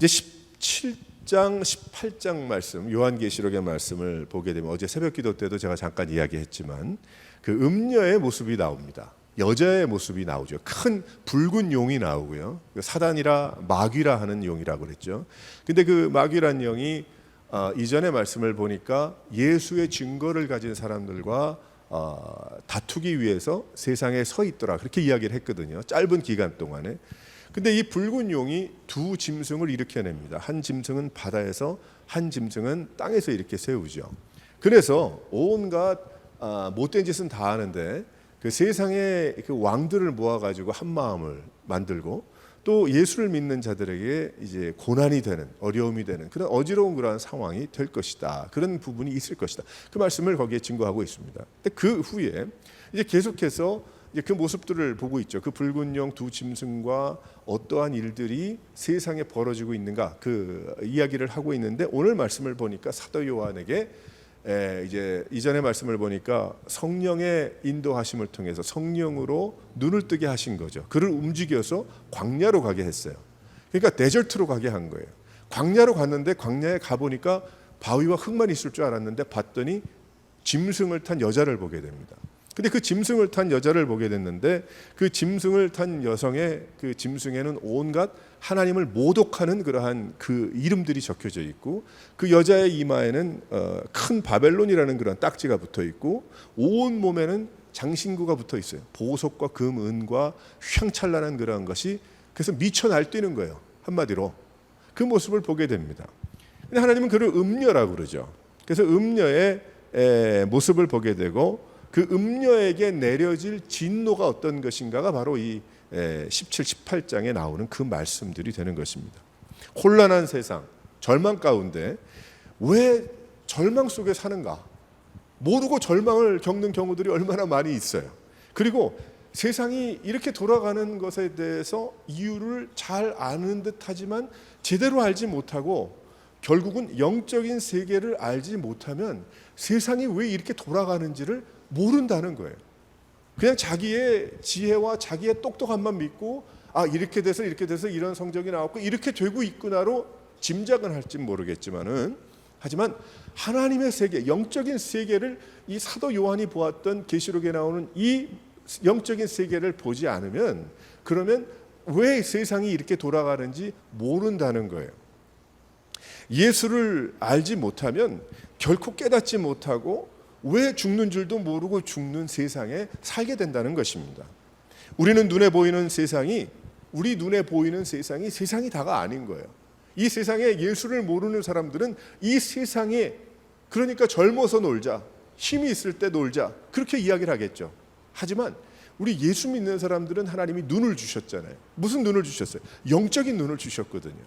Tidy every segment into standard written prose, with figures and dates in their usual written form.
이제 17장, 18장 말씀, 요한계시록의 말씀을 보게 되면 어제 새벽기도 때도 제가 잠깐 이야기했지만 그 음녀의 모습이 나옵니다. 여자의 모습이 나오죠. 큰 붉은 용이 나오고요. 사단이라 마귀라 하는 용이라고 그랬죠. 근데 그 마귀란 영이 이전의 말씀을 보니까 예수의 증거를 가진 사람들과 다투기 위해서 세상에 서 있더라, 그렇게 이야기를 했거든요. 짧은 기간 동안에. 근데 이 붉은 용이 두 짐승을 일으켜냅니다. 한 짐승은 바다에서, 한 짐승은 땅에서 이렇게 세우죠. 그래서 온갖 못된 짓은 다 하는데 그 세상의 그 왕들을 모아가지고 한 마음을 만들고 또 예수를 믿는 자들에게 이제 고난이 되는, 어려움이 되는 그런 어지러운 그러한 상황이 될 것이다. 그런 부분이 있을 것이다. 그 말씀을 거기에 증거하고 있습니다. 근데 그 후에 이제 계속해서 이제 그 모습들을 보고 있죠. 그 붉은 용 두 짐승과 어떠한 일들이 세상에 벌어지고 있는가, 그 이야기를 하고 있는데 오늘 말씀을 보니까 사도 요한에게 이제 이전의 말씀을 보니까 성령의 인도하심을 통해서 성령으로 눈을 뜨게 하신 거죠. 그를 움직여서 광야로 가게 했어요. 그러니까 데절트로 가게 한 거예요. 광야로 갔는데 광야에 가보니까 바위와 흙만 있을 줄 알았는데 봤더니 짐승을 탄 여자를 보게 됩니다. 근데 그 짐승을 탄 여자를 보게 됐는데 그 짐승을 탄 여성의 그 짐승에는 온갖 하나님을 모독하는 그러한 그 이름들이 적혀져 있고 그 여자의 이마에는 큰 바벨론이라는 그런 딱지가 붙어 있고 온 몸에는 장신구가 붙어 있어요. 보석과 금, 은과 휘황찬란한 그러한 것이 그래서 미쳐 날뛰는 거예요. 한마디로 그 모습을 보게 됩니다. 근데 하나님은 그를 음녀라고 그러죠. 그래서 음녀의 모습을 보게 되고 그 음녀에게 내려질 진노가 어떤 것인가가 바로 이 17, 18장에 나오는 그 말씀들이 되는 것입니다. 혼란한 세상, 절망 가운데 왜 절망 속에 사는가? 모르고 절망을 겪는 경우들이 얼마나 많이 있어요. 그리고 세상이 이렇게 돌아가는 것에 대해서 이유를 잘 아는 듯 하지만 제대로 알지 못하고 결국은 영적인 세계를 알지 못하면 세상이 왜 이렇게 돌아가는지를 모른다는 거예요. 그냥 자기의 지혜와 자기의 똑똑함만 믿고 이렇게 돼서 이런 성적이 나왔고 이렇게 되고 있구나로 짐작은 할지 모르겠지만은 하지만 하나님의 세계, 영적인 세계를 이 사도 요한이 보았던 계시록에 나오는 이 영적인 세계를 보지 않으면 그러면 왜 세상이 이렇게 돌아가는지 모른다는 거예요. 예수를 알지 못하면 결코 깨닫지 못하고 왜 죽는 줄도 모르고 죽는 세상에 살게 된다는 것입니다. 우리는 눈에 보이는 세상이 우리 눈에 보이는 세상이 다가 아닌 거예요. 이 세상에 예수를 모르는 사람들은 이 세상에 그러니까 젊어서 놀자, 힘이 있을 때 놀자 그렇게 이야기를 하겠죠. 하지만 우리 예수 믿는 사람들은 하나님이 눈을 주셨잖아요. 무슨 눈을 주셨어요? 영적인 눈을 주셨거든요.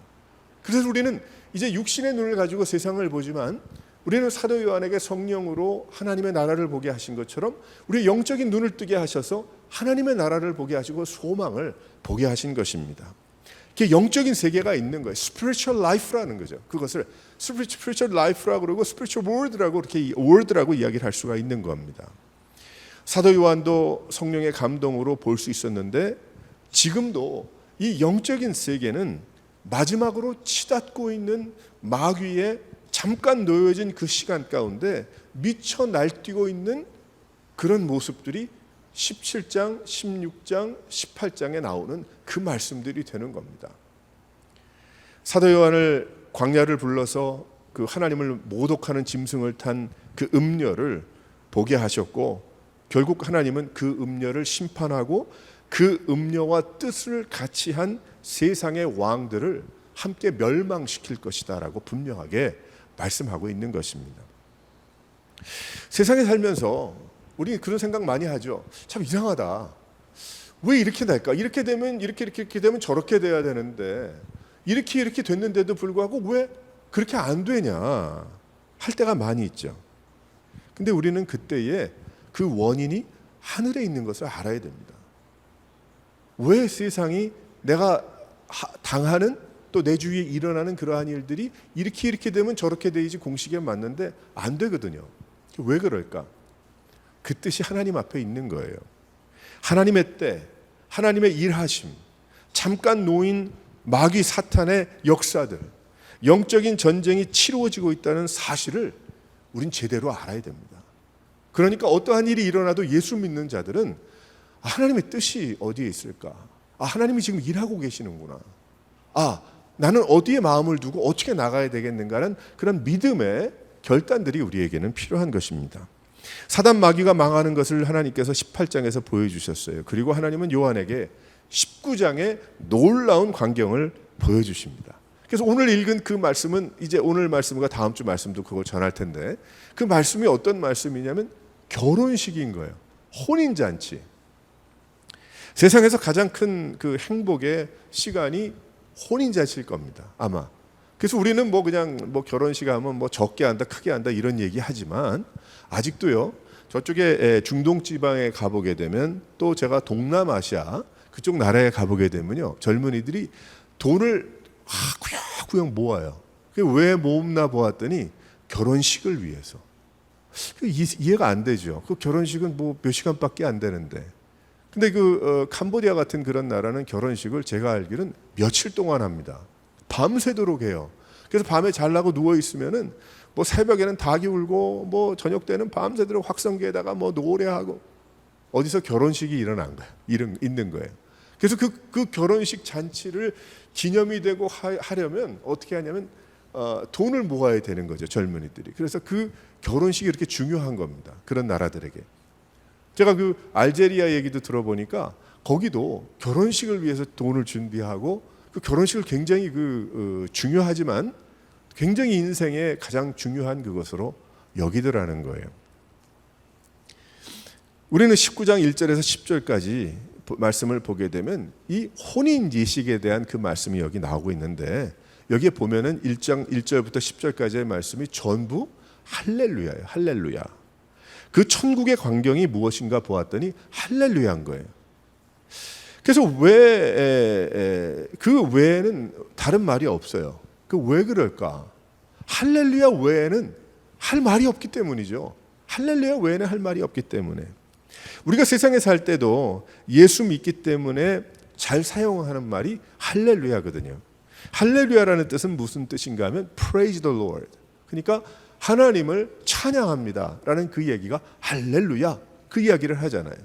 그래서 우리는 이제 육신의 눈을 가지고 세상을 보지만 우리는 사도 요한에게 성령으로 하나님의 나라를 보게 하신 것처럼 우리의 영적인 눈을 뜨게 하셔서 하나님의 나라를 보게 하시고 소망을 보게 하신 것입니다. 이게 영적인 세계가 있는 거예요. spiritual life라는 거죠. 그것을 spiritual life라고 그러고 spiritual world라고 이렇게 word라고 이야기를 할 수가 있는 겁니다. 사도 요한도 성령의 감동으로 볼 수 있었는데 지금도 이 영적인 세계는 마지막으로 치닫고 있는 마귀의 잠깐 놓여진 그 시간 가운데 미쳐 날뛰고 있는 그런 모습들이 17장, 16장, 18장에 나오는 그 말씀들이 되는 겁니다. 사도 요한을 광야를 불러서 그 하나님을 모독하는 짐승을 탄 그 음녀를 보게 하셨고 결국 하나님은 그 음녀를 심판하고 그 음녀와 뜻을 같이 한 세상의 왕들을 함께 멸망시킬 것이다라고 분명하게 말씀하고 있는 것입니다. 세상에 살면서 우리 그런 생각 많이 하죠. 참 이상하다. 왜 이렇게 될까? 이렇게 되면 이렇게 되면 저렇게 돼야 되는데 이렇게 됐는데도 불구하고 왜 그렇게 안 되냐 할 때가 많이 있죠. 근데 우리는 그때에 그 원인이 하늘에 있는 것을 알아야 됩니다. 왜 세상이 내가 당하는 또 내 주위에 일어나는 그러한 일들이 이렇게 되면 저렇게 되지 공식에 맞는데 안 되거든요. 왜 그럴까? 그 뜻이 하나님 앞에 있는 거예요. 하나님의 때, 하나님의 일하심, 잠깐 놓인 마귀 사탄의 역사들, 영적인 전쟁이 치루어지고 있다는 사실을 우린 제대로 알아야 됩니다. 그러니까 어떠한 일이 일어나도 예수 믿는 자들은 하나님의 뜻이 어디에 있을까? 하나님이 지금 일하고 계시는구나. 나는 어디에 마음을 두고 어떻게 나가야 되겠는가는 그런 믿음의 결단들이 우리에게는 필요한 것입니다. 사단 마귀가 망하는 것을 하나님께서 18장에서 보여주셨어요. 그리고 하나님은 요한에게 19장의 놀라운 광경을 보여주십니다. 그래서 오늘 읽은 그 말씀은 이제 오늘 말씀과 다음 주 말씀도 그걸 전할 텐데, 그 말씀이 어떤 말씀이냐면 결혼식인 거예요. 혼인잔치. 세상에서 가장 큰 그 행복의 시간이 혼인잔치일 겁니다. 아마. 그래서 우리는 그냥 결혼식 하면 적게 한다, 크게 한다 이런 얘기 하지만, 아직도요, 저쪽에 중동 지방에 가보게 되면, 또 제가 동남아시아 그쪽 나라에 가보게 되면요, 젊은이들이 돈을 구역구역 모아요. 왜 모읍나 보았더니 결혼식을 위해서. 이해가 안 되죠. 그 결혼식은 몇 시간밖에 안 되는데. 근데 캄보디아 같은 그런 나라는 결혼식을 제가 알기로는 며칠 동안 합니다. 밤새도록 해요. 그래서 밤에 잘라고 누워 있으면은 새벽에는 닭이 울고 저녁 때는 밤새도록 확성기에다가 노래하고, 어디서 결혼식이 일어난 거예요. 있는 거예요. 그래서 그 결혼식 잔치를 기념이 되고 하려면 어떻게 하냐면 돈을 모아야 되는 거죠, 젊은이들이. 그래서 그 결혼식이 이렇게 중요한 겁니다. 그런 나라들에게. 제가 그 알제리아 얘기도 들어보니까 거기도 결혼식을 위해서 돈을 준비하고, 그 결혼식을 굉장히 중요하지만 굉장히 인생의 가장 중요한 그것으로 여기더라는 거예요. 우리는 19장 1절에서 10절까지 말씀을 보게 되면 이 혼인 예식에 대한 그 말씀이 여기 나오고 있는데, 여기에 보면은 1장 1절부터 10절까지의 말씀이 전부 할렐루야예요. 할렐루야. 그 천국의 광경이 무엇인가 보았더니 할렐루야인 거예요. 그래서 그 외에는 다른 말이 없어요. 왜 그럴까? 할렐루야 외에는 할 말이 없기 때문이죠. 할렐루야 외에는 할 말이 없기 때문에. 우리가 세상에 살 때도 예수 믿기 때문에 잘 사용하는 말이 할렐루야거든요. 할렐루야라는 뜻은 무슨 뜻인가 하면 Praise the Lord. 그러니까 하나님을 찬양합니다 라는 그 얘기가 할렐루야, 그 이야기를 하잖아요.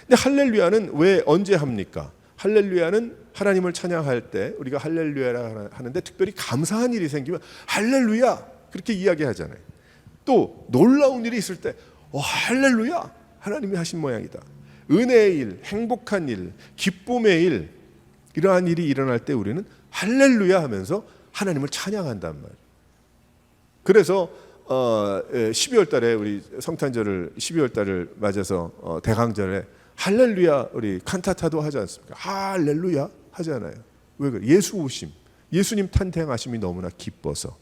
근데 할렐루야는 왜 언제 합니까? 할렐루야는 하나님을 찬양할 때 우리가 할렐루야라 하는데, 특별히 감사한 일이 생기면 할렐루야 그렇게 이야기하잖아요. 또 놀라운 일이 있을 때 할렐루야, 하나님이 하신 모양이다. 은혜의 일, 행복한 일, 기쁨의 일, 이러한 일이 일어날 때 우리는 할렐루야 하면서 하나님을 찬양한단 말이에요. 그래서 12월 달에 우리 성탄절을 12월 달을 맞아서 대강절에 할렐루야 우리 칸타타도 하지 않습니까? 할렐루야 하잖아요. 왜 그래? 예수 오심, 예수님 탄생하심이 너무나 기뻐서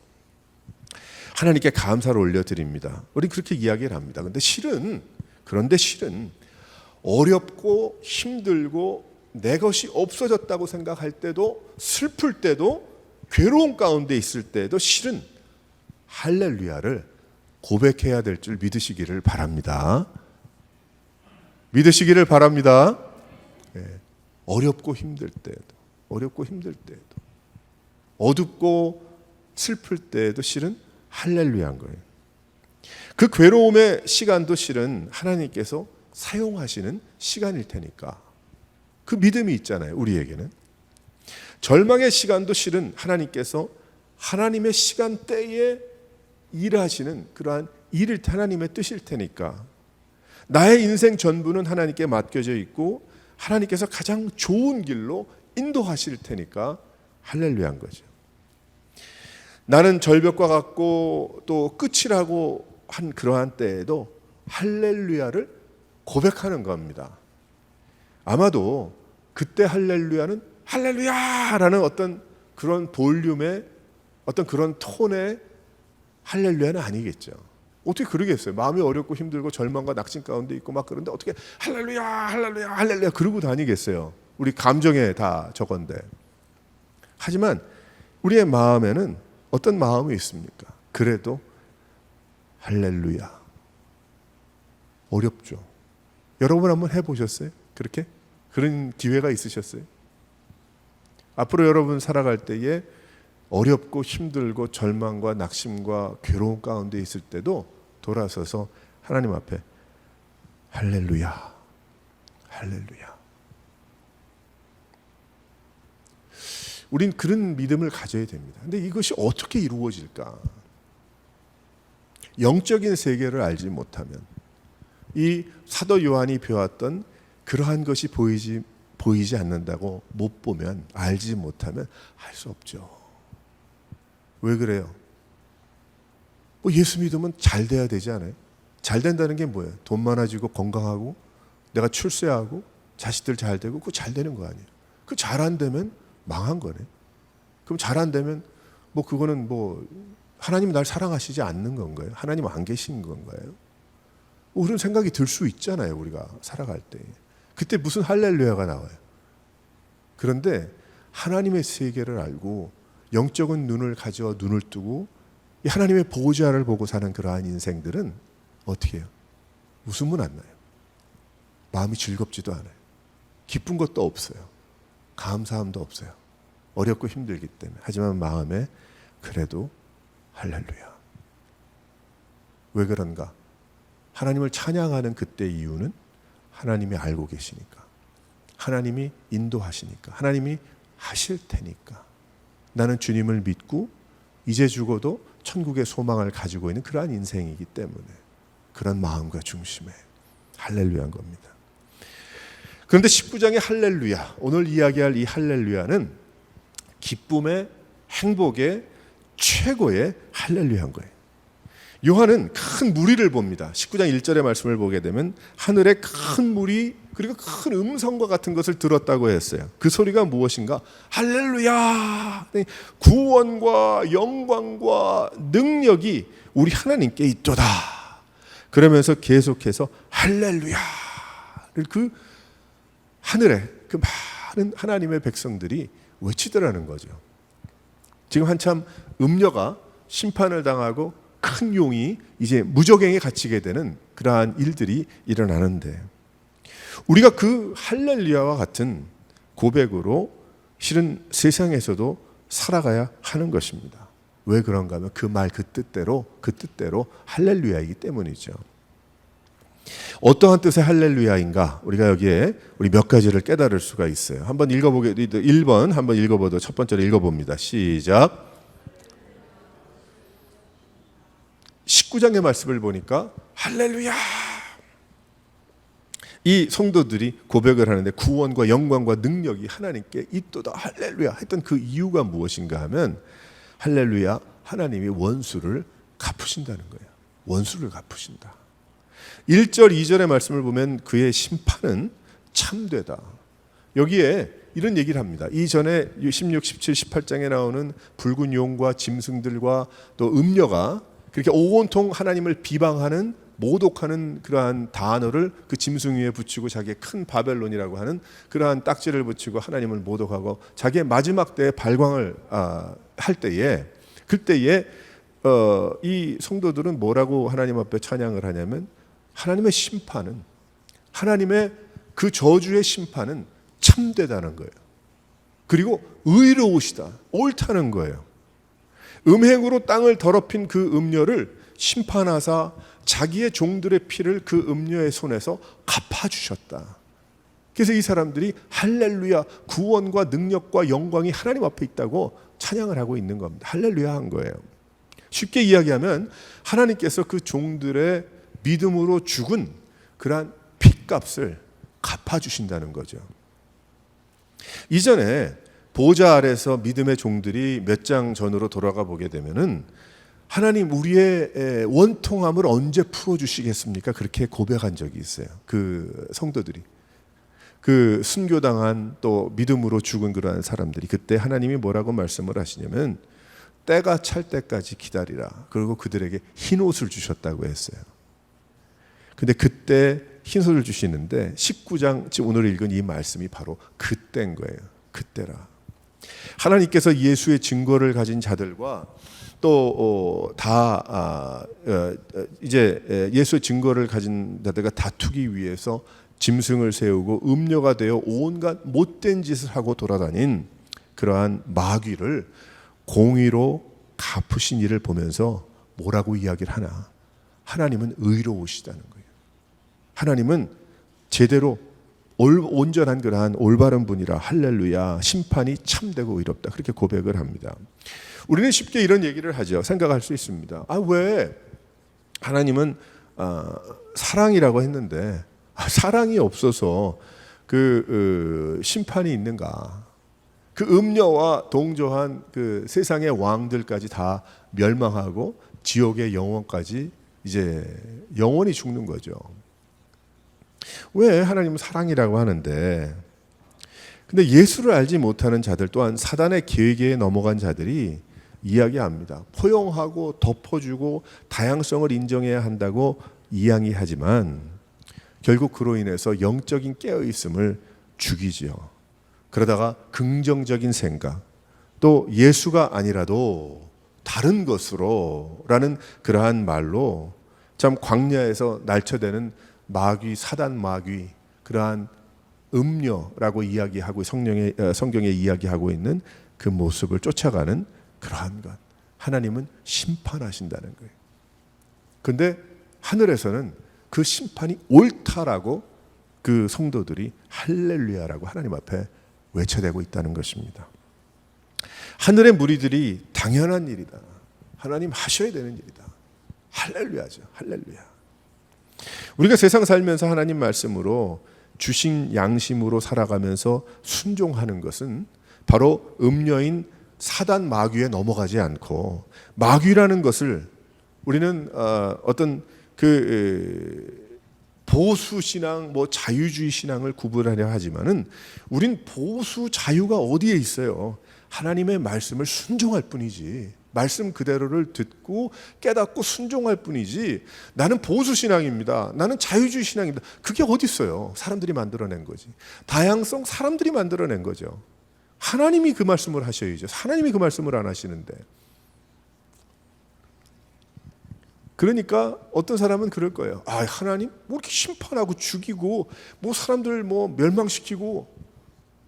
하나님께 감사를 올려드립니다. 우리 그렇게 이야기를 합니다. 그런데 실은 어렵고 힘들고 내 것이 없어졌다고 생각할 때도, 슬플 때도, 괴로운 가운데 있을 때도 실은 할렐루야를 고백해야 될 줄 믿으시기를 바랍니다. 믿으시기를 바랍니다. 네. 어렵고 힘들 때도, 어둡고 슬플 때도 실은 할렐루야인 거예요. 그 괴로움의 시간도 실은 하나님께서 사용하시는 시간일 테니까 그 믿음이 있잖아요, 우리에게는. 절망의 시간도 실은 하나님께서 하나님의 시간대에 일하시는 그러한 일일 하나님의 뜻일 테니까, 나의 인생 전부는 하나님께 맡겨져 있고 하나님께서 가장 좋은 길로 인도하실 테니까 할렐루야인 거죠. 나는 절벽과 같고 또 끝이라고 한 그러한 때에도 할렐루야를 고백하는 겁니다. 아마도 그때 할렐루야는 할렐루야라는 어떤 그런 볼륨의 어떤 그런 톤의 할렐루야는 아니겠죠. 어떻게 그러겠어요? 마음이 어렵고 힘들고 절망과 낙심 가운데 있고 막 그런데 어떻게 할렐루야 할렐루야 할렐루야 그러고 다니겠어요? 우리 감정에 다 저건데. 하지만 우리의 마음에는 어떤 마음이 있습니까? 그래도 할렐루야. 어렵죠. 여러분 한번 해보셨어요? 그렇게? 그런 기회가 있으셨어요? 앞으로 여러분 살아갈 때에 어렵고 힘들고 절망과 낙심과 괴로움 가운데 있을 때도 돌아서서 하나님 앞에 할렐루야, 할렐루야. 우린 그런 믿음을 가져야 됩니다. 근데 이것이 어떻게 이루어질까? 영적인 세계를 알지 못하면, 이 사도 요한이 배웠던 그러한 것이 보이지 않는다고 못 보면, 알지 못하면 할 수 없죠. 왜 그래요? 뭐 예수 믿으면 잘 돼야 되지 않아요? 잘 된다는 게 뭐예요? 돈 많아지고 건강하고 내가 출세하고 자식들 잘 되고 그거 잘 되는 거 아니에요? 그 잘 안 되면 망한 거네. 그럼 잘 안 되면 뭐 그거는 뭐 하나님 날 사랑하시지 않는 건가요? 하나님 안 계신 건가요? 뭐 그런 생각이 들 수 있잖아요. 우리가 살아갈 때. 그때 무슨 할렐루야가 나와요. 그런데 하나님의 세계를 알고 영적인 눈을 가져 눈을 뜨고 이 하나님의 보호자를 보고 사는 그러한 인생들은 어떻게 해요? 웃음은 안 나요. 마음이 즐겁지도 않아요. 기쁜 것도 없어요. 감사함도 없어요. 어렵고 힘들기 때문에. 하지만 마음에 그래도 할렐루야. 왜 그런가? 하나님을 찬양하는 그때 이유는 하나님이 알고 계시니까, 하나님이 인도하시니까, 하나님이 하실 테니까. 나는 주님을 믿고 이제 죽어도 천국의 소망을 가지고 있는 그러한 인생이기 때문에 그런 마음과 중심에 할렐루야인 겁니다. 그런데 19장의 할렐루야, 오늘 이야기할 이 할렐루야는 기쁨의, 행복의 최고의 할렐루야인 거예요. 요한은 큰 무리를 봅니다. 19장 1절의 말씀을 보게 되면 하늘에 큰 무리 그리고 큰 음성과 같은 것을 들었다고 했어요. 그 소리가 무엇인가? 할렐루야! 구원과 영광과 능력이 우리 하나님께 있도다. 그러면서 계속해서 할렐루야를 그 하늘에 그 많은 하나님의 백성들이 외치더라는 거죠. 지금 한참 음녀가 심판을 당하고 큰 용이 이제 무저갱에 갇히게 되는 그러한 일들이 일어나는데, 우리가 그 할렐루야와 같은 고백으로 실은 세상에서도 살아가야 하는 것입니다. 왜 그런가 하면 그 말 그 뜻대로 할렐루야이기 때문이죠. 어떠한 뜻의 할렐루야인가? 우리가 여기에 우리 몇 가지를 깨달을 수가 있어요. 한번 읽어보게 1번 한번 읽어보도 첫 번째로 읽어봅니다. 시작. 19장의 말씀을 보니까 할렐루야! 이 성도들이 고백을 하는데 구원과 영광과 능력이 하나님께 있도다 할렐루야 했던 그 이유가 무엇인가 하면 할렐루야, 하나님이 원수를 갚으신다는 거예요. 원수를 갚으신다. 1절 2절의 말씀을 보면 그의 심판은 참되다. 여기에 이런 얘기를 합니다. 이전에 16, 17, 18장에 나오는 붉은 용과 짐승들과 또 음녀가 그렇게 온통 하나님을 비방하는 모독하는 그러한 단어를 그 짐승 위에 붙이고 자기의 큰 바벨론이라고 하는 그러한 딱지를 붙이고 하나님을 모독하고 자기의 마지막 때에 발광을 할 때에 그때에 이 성도들은 뭐라고 하나님 앞에 찬양을 하냐면 하나님의 심판은, 하나님의 그 저주의 심판은 참되다는 거예요. 그리고 의로우시다, 옳다는 거예요. 음행으로 땅을 더럽힌 그 음녀를 심판하사 자기의 종들의 피를 그 음녀의 손에서 갚아주셨다. 그래서 이 사람들이 할렐루야, 구원과 능력과 영광이 하나님 앞에 있다고 찬양을 하고 있는 겁니다. 할렐루야 한 거예요. 쉽게 이야기하면 하나님께서 그 종들의 믿음으로 죽은 그러한 핏값을 갚아주신다는 거죠. 이전에 보좌 아래서 믿음의 종들이 몇 장 전으로 돌아가 보게 되면은 하나님 우리의 원통함을 언제 풀어주시겠습니까? 그렇게 고백한 적이 있어요. 그 성도들이. 그 순교당한 또 믿음으로 죽은 그러한 사람들이 그때 하나님이 뭐라고 말씀을 하시냐면 때가 찰 때까지 기다리라. 그리고 그들에게 흰 옷을 주셨다고 했어요. 근데 그때 흰 옷을 주시는데 19장 지금 오늘 읽은 이 말씀이 바로 그때인 거예요. 그때라. 하나님께서 예수의 증거를 가진 자들과 또 이제 예수의 증거를 가진 자들과 다투기 위해서 짐승을 세우고 음녀가 되어 온갖 못된 짓을 하고 돌아다닌 그러한 마귀를 공의로 갚으신 일을 보면서 뭐라고 이야기를 하나? 하나님은 의로우시다는 거예요. 하나님은 제대로 온전한 그러한 올바른 분이라, 할렐루야, 심판이 참되고 의롭다, 그렇게 고백을 합니다. 우리는 쉽게 이런 얘기를 하죠. 생각할 수 있습니다. 왜 하나님은 사랑이라고 했는데 사랑이 없어서 그 심판이 있는가? 그 음녀와 동조한 그 세상의 왕들까지 다 멸망하고 지옥의 영혼까지 이제 영원히 죽는 거죠. 왜 하나님은 사랑이라고 하는데, 근데 예수를 알지 못하는 자들 또한 사단의 계획에 넘어간 자들이 이야기합니다. 포용하고 덮어주고 다양성을 인정해야 한다고 이야기하지만 결국 그로 인해서 영적인 깨어있음을 죽이지요. 그러다가 긍정적인 생각, 또 예수가 아니라도 다른 것으로 라는 그러한 말로 참 광야에서 날쳐대는 마귀, 사단 마귀, 그러한 음녀라고 이야기하고 성경에 이야기하고 있는 그 모습을 쫓아가는 그러한 것. 하나님은 심판하신다는 거예요. 그런데 하늘에서는 그 심판이 옳다라고 그 성도들이 할렐루야라고 하나님 앞에 외쳐대고 있다는 것입니다. 하늘의 무리들이 당연한 일이다, 하나님 하셔야 되는 일이다, 할렐루야죠. 할렐루야. 우리가 세상 살면서 하나님 말씀으로 주신 양심으로 살아가면서 순종하는 것은 바로 음녀인 사단 마귀에 넘어가지 않고, 마귀라는 것을 우리는 어떤 그 보수 신앙, 자유주의 신앙을 구분하려 하지만은 우린 보수 자유가 어디에 있어요? 하나님의 말씀을 순종할 뿐이지, 말씀 그대로를 듣고 깨닫고 순종할 뿐이지, 나는 보수 신앙입니다, 나는 자유주의 신앙입니다, 그게 어디 있어요? 사람들이 만들어낸 거지. 다양성 사람들이 만들어낸 거죠. 하나님이 그 말씀을 하셔야죠. 하나님이 그 말씀을 안 하시는데. 그러니까 어떤 사람은 그럴 거예요. 하나님 이렇게 심판하고 죽이고 사람들 멸망시키고,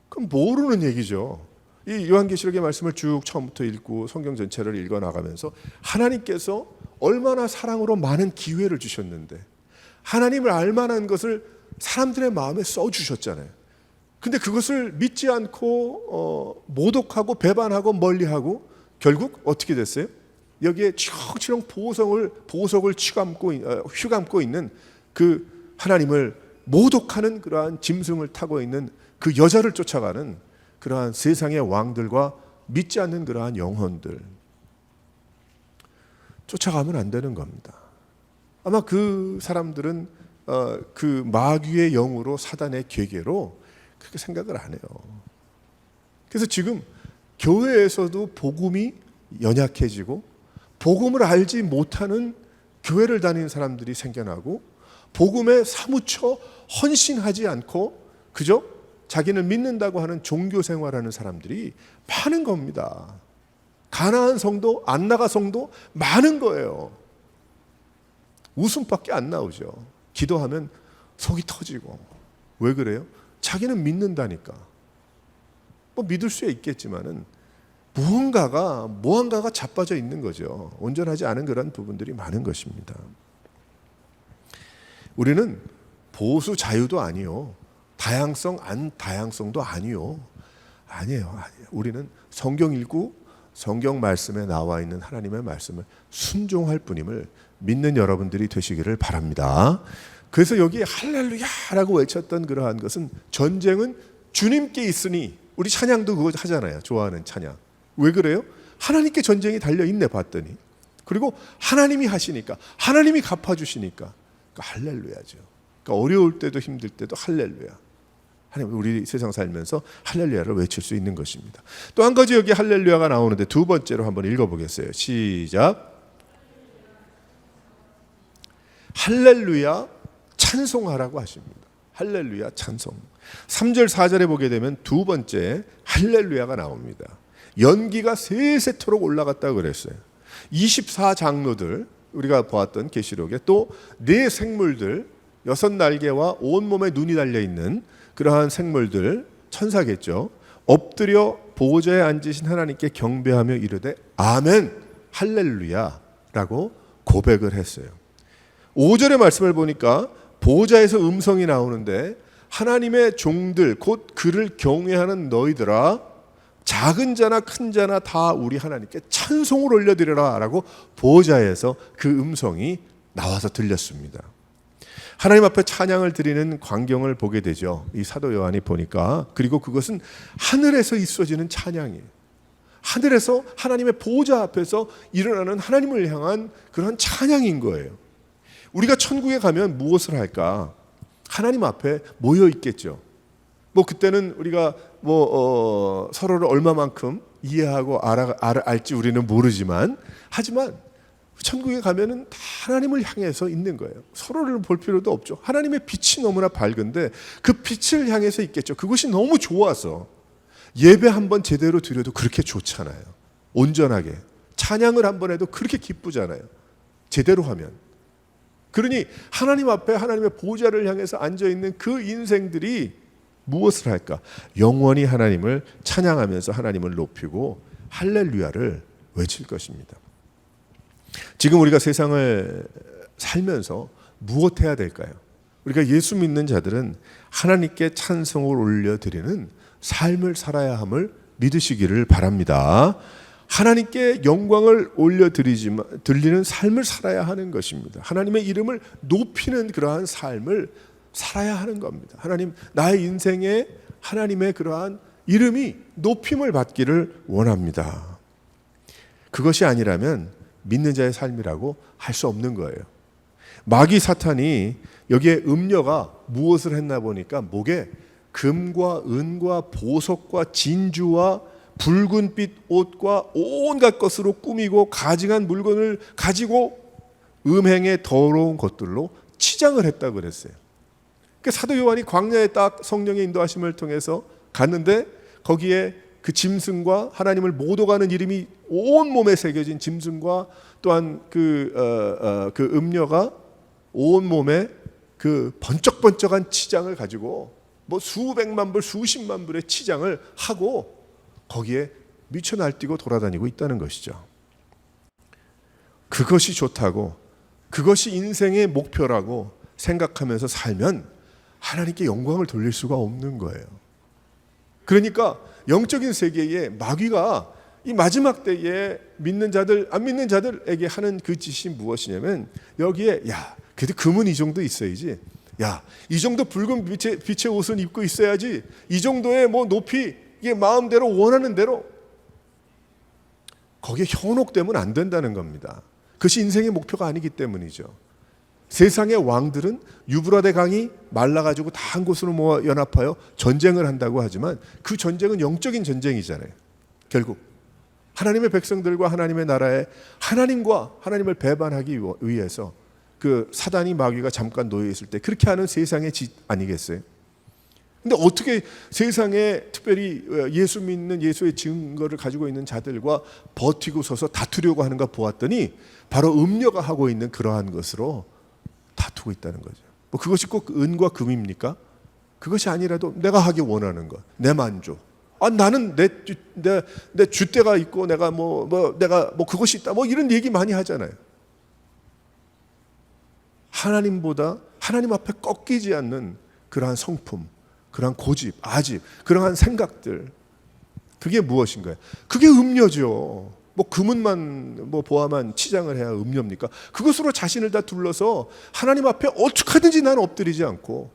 그럼 모르는 얘기죠. 이 요한계시록의 말씀을 쭉 처음부터 읽고 성경 전체를 읽어 나가면서 하나님께서 얼마나 사랑으로 많은 기회를 주셨는데 하나님을 알만한 것을 사람들의 마음에 써주셨잖아요. 근데 그것을 믿지 않고 모독하고 배반하고 멀리하고 결국 어떻게 됐어요? 여기에 치렁치렁 보석을 휘감고 있는 그 하나님을 모독하는 그러한 짐승을 타고 있는 그 여자를 쫓아가는 그러한 세상의 왕들과 믿지 않는 그러한 영혼들, 쫓아가면 안 되는 겁니다. 아마 그 사람들은 그 마귀의 영으로, 사단의 계계로 그렇게 생각을 안 해요. 그래서 지금 교회에서도 복음이 연약해지고 복음을 알지 못하는 교회를 다니는 사람들이 생겨나고, 복음에 사무쳐 헌신하지 않고 그저 자기는 믿는다고 하는 종교 생활하는 사람들이 많은 겁니다. 가나안 성도, 안나가 성도 많은 거예요. 웃음밖에 안 나오죠. 기도하면 속이 터지고. 왜 그래요? 자기는 믿는다니까. 믿을 수 있겠지만은 무언가가 자빠져 있는 거죠. 온전하지 않은 그런 부분들이 많은 것입니다. 우리는 보수 자유도 아니요, 다양성 안 다양성도 아니요. 아니에요. 우리는 성경 읽고 성경 말씀에 나와 있는 하나님의 말씀을 순종할 뿐임을 믿는 여러분들이 되시기를 바랍니다. 그래서 여기 할렐루야라고 외쳤던 그러한 것은, 전쟁은 주님께 있으니, 우리 찬양도 그거 하잖아요. 좋아하는 찬양. 왜 그래요? 하나님께 전쟁이 달려있네 봤더니. 그리고 하나님이 하시니까, 하나님이 갚아주시니까, 그러니까 할렐루야죠. 그러니까 어려울 때도 힘들 때도 할렐루야. 하나님, 우리 세상 살면서 할렐루야를 외칠 수 있는 것입니다. 또 한 가지 여기 할렐루야가 나오는데 두 번째로 한번 읽어보겠어요. 시작. 할렐루야 찬송하라고 하십니다. 할렐루야 찬송. 3절 4절에 보게 되면 두 번째 할렐루야가 나옵니다. 연기가 세세토록 올라갔다고 그랬어요. 24장로들, 우리가 보았던 계시록에 또 네 생물들, 6날개와 온몸에 눈이 달려있는 그러한 생물들, 천사겠죠. 엎드려 보호자에 앉으신 하나님께 경배하며 이르되 아멘 할렐루야라고 고백을 했어요. 5절의 말씀을 보니까 보호자에서 음성이 나오는데 하나님의 종들 곧 그를 경외하는 너희들아 작은 자나 큰 자나 다 우리 하나님께 찬송을 올려드리라 라고 보호자에서 그 음성이 나와서 들렸습니다. 하나님 앞에 찬양을 드리는 광경을 보게 되죠. 이 사도 요한이 보니까. 그리고 그것은 하늘에서 있어지는 찬양이에요. 하늘에서 하나님의 보호자 앞에서 일어나는 하나님을 향한 그런 찬양인 거예요. 우리가 천국에 가면 무엇을 할까? 하나님 앞에 모여 있겠죠. 뭐 그때는 우리가 서로를 얼마만큼 이해하고 알지 우리는 모르지만, 하지만 천국에 가면은 다 하나님을 향해서 있는 거예요. 서로를 볼 필요도 없죠. 하나님의 빛이 너무나 밝은데 그 빛을 향해서 있겠죠. 그것이 너무 좋아서 예배 한번 제대로 드려도 그렇게 좋잖아요. 온전하게 찬양을 한번 해도 그렇게 기쁘잖아요. 제대로 하면. 그러니 하나님 앞에 하나님의 보호자를 향해서 앉아있는 그 인생들이 무엇을 할까? 영원히 하나님을 찬양하면서 하나님을 높이고 할렐루야를 외칠 것입니다. 지금 우리가 세상을 살면서 무엇 해야 될까요? 우리가 예수 믿는 자들은 하나님께 찬송을 올려드리는 삶을 살아야 함을 믿으시기를 바랍니다. 하나님께 영광을 올려드리는 삶을 살아야 하는 것입니다. 하나님의 이름을 높이는 그러한 삶을 살아야 하는 겁니다. 하나님, 나의 인생에 하나님의 그러한 이름이 높임을 받기를 원합니다. 그것이 아니라면 믿는 자의 삶이라고 할 수 없는 거예요. 마귀 사탄이 여기에 음녀가 무엇을 했나 보니까 목에 금과 은과 보석과 진주와 붉은빛 옷과 온갖 것으로 꾸미고 가증한 물건을 가지고 음행의 더러운 것들로 치장을 했다고 그랬어요. 그러니까 사도 요한이 광야에 딱 성령의 인도하심을 통해서 갔는데 거기에 그 짐승과 하나님을 못 오가는 이름이 온몸에 새겨진 짐승과 또한 그 음녀가 온몸에 그 번쩍번쩍한 치장을 가지고 뭐 수백만 불 수십만 불의 치장을 하고 거기에 미쳐 날뛰고 돌아다니고 있다는 것이죠. 그것이 좋다고, 그것이 인생의 목표라고 생각하면서 살면 하나님께 영광을 돌릴 수가 없는 거예요. 그러니까 영적인 세계에 마귀가 이 마지막 때에 믿는 자들, 안 믿는 자들에게 하는 그 짓이 무엇이냐면, 여기에 그래도 금은 이 정도 있어야지, 이 정도 붉은 빛의 옷은 입고 있어야지, 이 정도의 뭐 높이, 이게 마음대로 원하는 대로, 거기에 현혹되면 안 된다는 겁니다. 그것이 인생의 목표가 아니기 때문이죠. 세상의 왕들은 유브라데 강이 말라가지고 다 한 곳으로 모아 연합하여 전쟁을 한다고 하지만 그 전쟁은 영적인 전쟁이잖아요. 결국 하나님의 백성들과 하나님의 나라에 하나님과 하나님을 배반하기 위해서 그 사단이 마귀가 잠깐 놓여 있을 때 그렇게 하는 세상의 짓 아니겠어요? 근데 어떻게 세상에 특별히 예수 믿는 예수의 증거를 가지고 있는 자들과 버티고 서서 다투려고 하는가 보았더니 바로 음녀가 하고 있는 그러한 것으로 다투고 있다는 거죠. 뭐 그것이 꼭 은과 금입니까? 그것이 아니라도 내가 하기 원하는 것, 내 만족. 나는 내 줏대가 있고 내가 내가 그것이 있다. 뭐 이런 얘기 많이 하잖아요. 하나님보다 하나님 앞에 꺾이지 않는 그러한 성품, 그러한 고집, 아집, 그러한 생각들, 그게 무엇인가요? 그게 음녀죠. 뭐 금은만 보아만 치장을 해야 음녀입니까? 그것으로 자신을 다 둘러서 하나님 앞에 어떻게든지 나는 엎드리지 않고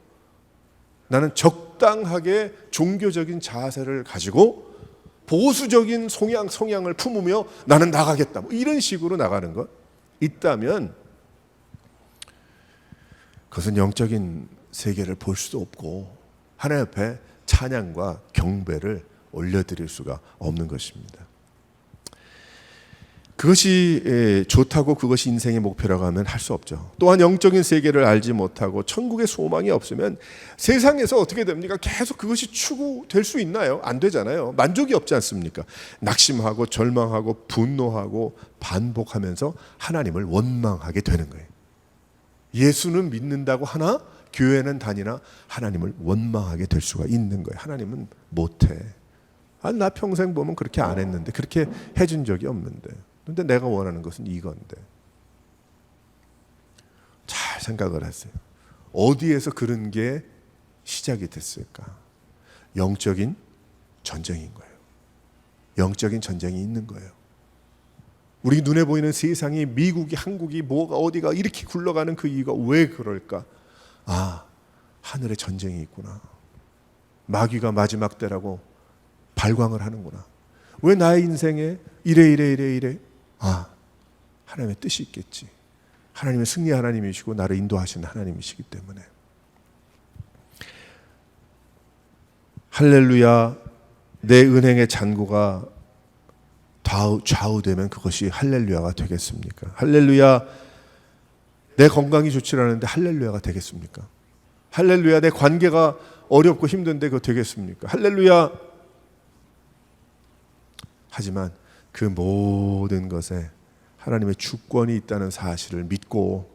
나는 적당하게 종교적인 자세를 가지고 보수적인 성향을 품으며 나는 나가겠다. 뭐 이런 식으로 나가는 것 있다면 그것은 영적인 세계를 볼 수도 없고 하나님 앞에 찬양과 경배를 올려드릴 수가 없는 것입니다. 그것이 좋다고 그것이 인생의 목표라고 하면 할 수 없죠. 또한 영적인 세계를 알지 못하고 천국의 소망이 없으면 세상에서 어떻게 됩니까? 계속 그것이 추구될 수 있나요? 안 되잖아요. 만족이 없지 않습니까? 낙심하고 절망하고 분노하고 반복하면서 하나님을 원망하게 되는 거예요. 예수는 믿는다고 하나 교회는 다니나 하나님을 원망하게 될 수가 있는 거예요. 하나님은 못해. 나 평생 보면 그렇게 안 했는데, 그렇게 해준 적이 없는데, 근데 내가 원하는 것은 이건데. 잘 생각을 하세요. 어디에서 그런 게 시작이 됐을까? 영적인 전쟁인 거예요. 영적인 전쟁이 있는 거예요. 우리 눈에 보이는 세상이, 미국이, 한국이, 뭐가 어디가 이렇게 굴러가는 그 이유가 왜 그럴까? 하늘에 전쟁이 있구나. 마귀가 마지막 때라고 발광을 하는구나. 왜 나의 인생에 이래. 하나님의 뜻이 있겠지. 하나님의 승리 하나님이시고 나를 인도하시는 하나님이시기 때문에. 할렐루야, 내 은행의 잔고가 좌우되면 그것이 할렐루야가 되겠습니까? 할렐루야, 내 건강이 좋지 않은데 할렐루야가 되겠습니까? 할렐루야, 내 관계가 어렵고 힘든데 그거 되겠습니까? 할렐루야. 하지만 그 모든 것에 하나님의 주권이 있다는 사실을 믿고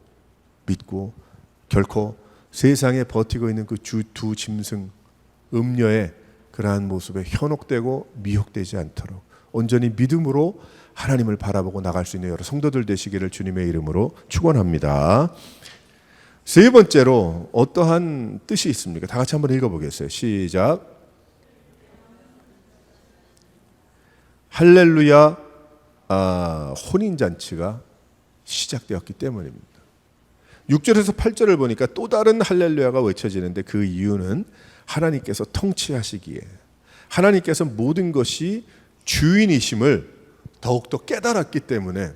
결코 세상에 버티고 있는 그 두 짐승 음녀의 그러한 모습에 현혹되고 미혹되지 않도록 온전히 믿음으로 하나님을 바라보고 나갈 수 있는 여러 성도들 되시기를 주님의 이름으로 축원합니다. 세 번째로 어떠한 뜻이 있습니까? 다 같이 한번 읽어보겠어요. 시작. 할렐루야, 혼인잔치가 시작되었기 때문입니다. 6절에서 8절을 보니까 또 다른 할렐루야가 외쳐지는데 그 이유는 하나님께서 통치하시기에, 하나님께서 모든 것이 주인이심을 더욱더 깨달았기 때문에,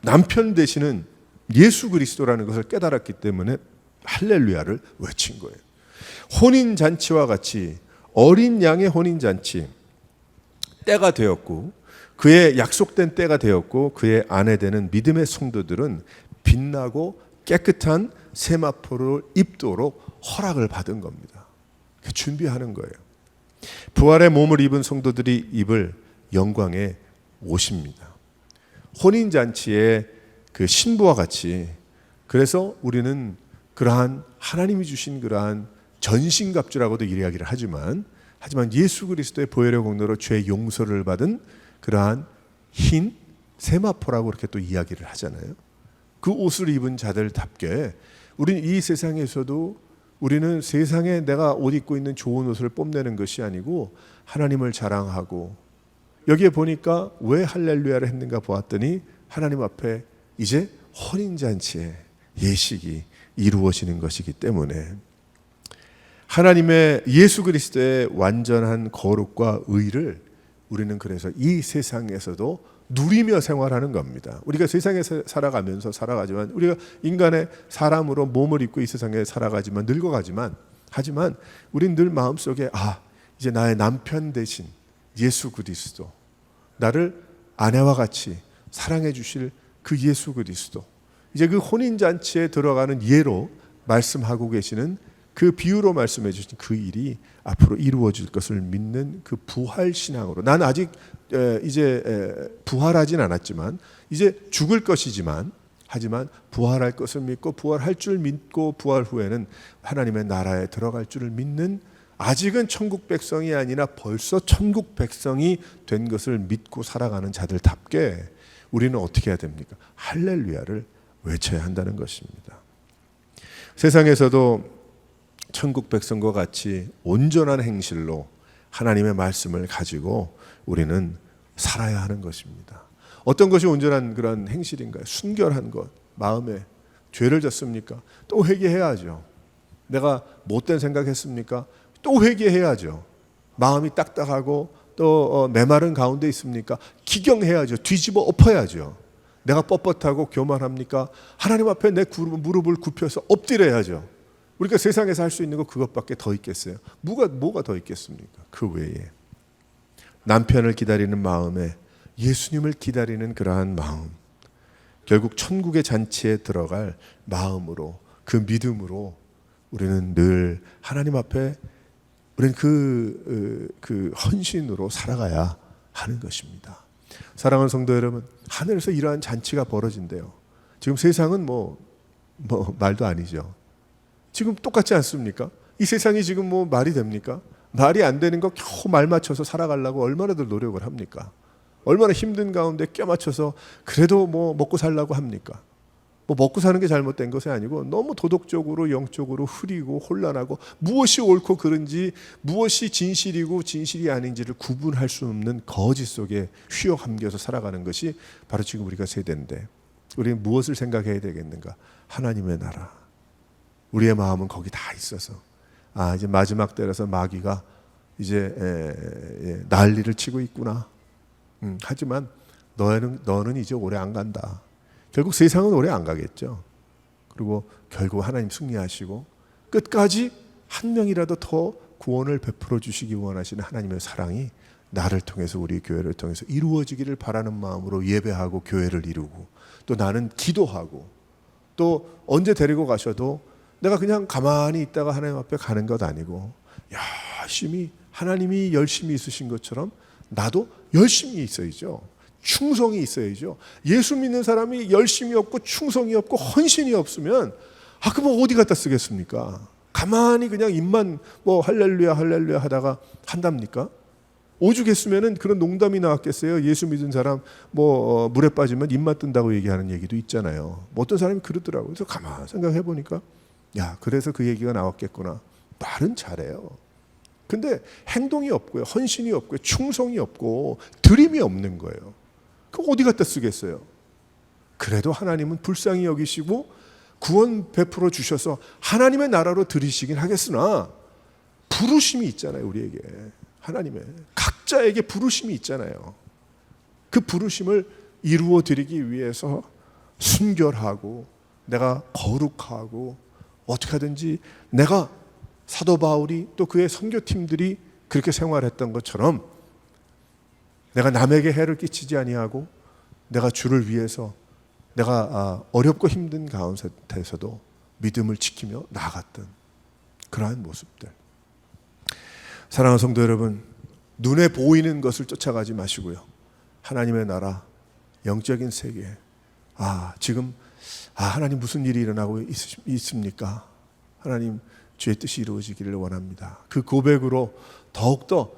남편 되시는 예수 그리스도라는 것을 깨달았기 때문에 할렐루야를 외친 거예요. 혼인잔치와 같이 어린 양의 혼인잔치, 때가 되었고 그의 약속된 때가 되었고 그의 아내 되는 믿음의 성도들은 빛나고 깨끗한 세마포를 입도록 허락을 받은 겁니다. 준비하는 거예요. 부활의 몸을 입은 성도들이 입을 영광의 옷입니다. 혼인잔치의 그 신부와 같이, 그래서 우리는 그러한 하나님이 주신 그러한 전신갑주라고도 이야기를 하지만 예수 그리스도의 보혈의 공로로 죄 용서를 받은 그러한 흰 세마포라고 이렇게 또 이야기를 하잖아요. 그 옷을 입은 자들답게 우리는 이 세상에서도, 우리는 세상에 내가 옷 입고 있는 좋은 옷을 뽐내는 것이 아니고 하나님을 자랑하고, 여기에 보니까 왜 할렐루야를 했는가 보았더니 하나님 앞에 이제 혼인잔치의 예식이 이루어지는 것이기 때문에, 하나님의 예수 그리스도의 완전한 거룩과 의를 우리는 그래서 이 세상에서도 누리며 생활하는 겁니다. 우리가 세상에서 살아가지만, 우리가 인간의 사람으로 몸을 입고 이 세상에 살아가지만, 늙어가지만, 하지만 우리는 늘 마음속에 이제 나의 남편 되신 예수 그리스도, 나를 아내와 같이 사랑해 주실 그 예수 그리스도, 이제 그 혼인잔치에 들어가는 예로 말씀하고 계시는, 그 비유로 말씀해 주신 그 일이 앞으로 이루어질 것을 믿는 그 부활신앙으로, 나는 아직 이제 부활하진 않았지만 이제 죽을 것이지만, 하지만 부활할 것을 믿고 부활할 줄 믿고 부활 후에는 하나님의 나라에 들어갈 줄을 믿는, 아직은 천국 백성이 아니라 벌써 천국 백성이 된 것을 믿고 살아가는 자들답게 우리는 어떻게 해야 됩니까? 할렐루야를 외쳐야 한다는 것입니다. 세상에서도 천국 백성과 같이 온전한 행실로 하나님의 말씀을 가지고 우리는 살아야 하는 것입니다. 어떤 것이 온전한 그런 행실인가요? 순결한 것, 마음에 죄를 졌습니까? 또 회개해야죠. 내가 못된 생각했습니까? 또 회개해야죠. 마음이 딱딱하고 또 메마른 가운데 있습니까? 기경해야죠. 뒤집어 엎어야죠. 내가 뻣뻣하고 교만합니까? 하나님 앞에 내 무릎을 굽혀서 엎드려야죠. 우리가 세상에서 할 수 있는 거 그것밖에 더 있겠어요? 뭐가 더 있겠습니까? 그 외에 남편을 기다리는 마음에 예수님을 기다리는 그러한 마음, 결국 천국의 잔치에 들어갈 마음으로, 그 믿음으로 우리는 늘 하나님 앞에 우리는 그 헌신으로 살아가야 하는 것입니다. 사랑하는 성도 여러분, 하늘에서 이러한 잔치가 벌어진대요. 지금 세상은 뭐 말도 아니죠. 지금 똑같지 않습니까? 이 세상이 지금 뭐 말이 됩니까? 말이 안 되는 거 겨우 말 맞춰서 살아가려고 얼마나들 노력을 합니까? 얼마나 힘든 가운데 껴맞춰서 그래도 뭐 먹고 살려고 합니까? 뭐 먹고 사는 게 잘못된 것이 아니고 너무 도덕적으로 영적으로 흐리고 혼란하고 무엇이 옳고 그른지 무엇이 진실이고 진실이 아닌지를 구분할 수 없는 거짓 속에 휘어 감겨서 살아가는 것이 바로 지금 우리가 세대인데 우리는 무엇을 생각해야 되겠는가? 하나님의 나라. 우리의 마음은 거기 다 있어서 이제 마지막 때라서 마귀가 이제 난리를 치고 있구나. 하지만 너는 이제 오래 안 간다. 결국 세상은 오래 안 가겠죠. 그리고 결국 하나님 승리하시고 끝까지 한 명이라도 더 구원을 베풀어 주시기 원하시는 하나님의 사랑이 나를 통해서 우리 교회를 통해서 이루어지기를 바라는 마음으로 예배하고 교회를 이루고 또 나는 기도하고 또 언제 데리고 가셔도 내가 그냥 가만히 있다가 하나님 앞에 가는 것 아니고 열심히 하나님이 열심히 있으신 것처럼 나도 열심히 있어야죠. 충성이 있어야죠. 예수 믿는 사람이 열심이 없고 충성이 없고 헌신이 없으면 그럼 어디 갖다 쓰겠습니까? 가만히 그냥 입만 뭐 할렐루야 할렐루야 하다가 한답니까? 오죽했으면은 그런 농담이 나왔겠어요. 예수 믿은 사람 뭐 물에 빠지면 입만 뜬다고 얘기하는 얘기도 있잖아요. 뭐 어떤 사람이 그러더라고요. 그래서 가만 생각해 보니까 그래서 그 얘기가 나왔겠구나. 말은 잘해요. 근데 행동이 없고요. 헌신이 없고요. 충성이 없고 드림이 없는 거예요. 그럼 어디 갖다 쓰겠어요? 그래도 하나님은 불쌍히 여기시고 구원 베풀어 주셔서 하나님의 나라로 들이시긴 하겠으나 부르심이 있잖아요. 우리에게 하나님의 각자에게 부르심이 있잖아요. 그 부르심을 이루어 드리기 위해서 순결하고 내가 거룩하고 어떻게 하든지 내가 사도 바울이 또 그의 선교팀들이 그렇게 생활했던 것처럼 내가 남에게 해를 끼치지 아니하고 내가 주를 위해서 내가 어렵고 힘든 가운데서도 믿음을 지키며 나아갔던 그러한 모습들. 사랑하는 성도 여러분, 눈에 보이는 것을 쫓아가지 마시고요. 하나님의 나라, 영적인 세계. 지금 하나님 무슨 일이 일어나고 있습니까? 하나님 주의 뜻이 이루어지기를 원합니다. 그 고백으로 더욱더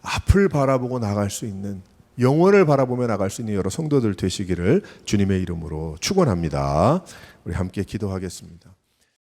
앞을 바라보고 나갈 수 있는 영원을 바라보며 나갈 수 있는 여러 성도들 되시기를 주님의 이름으로 축원합니다. 우리 함께 기도하겠습니다.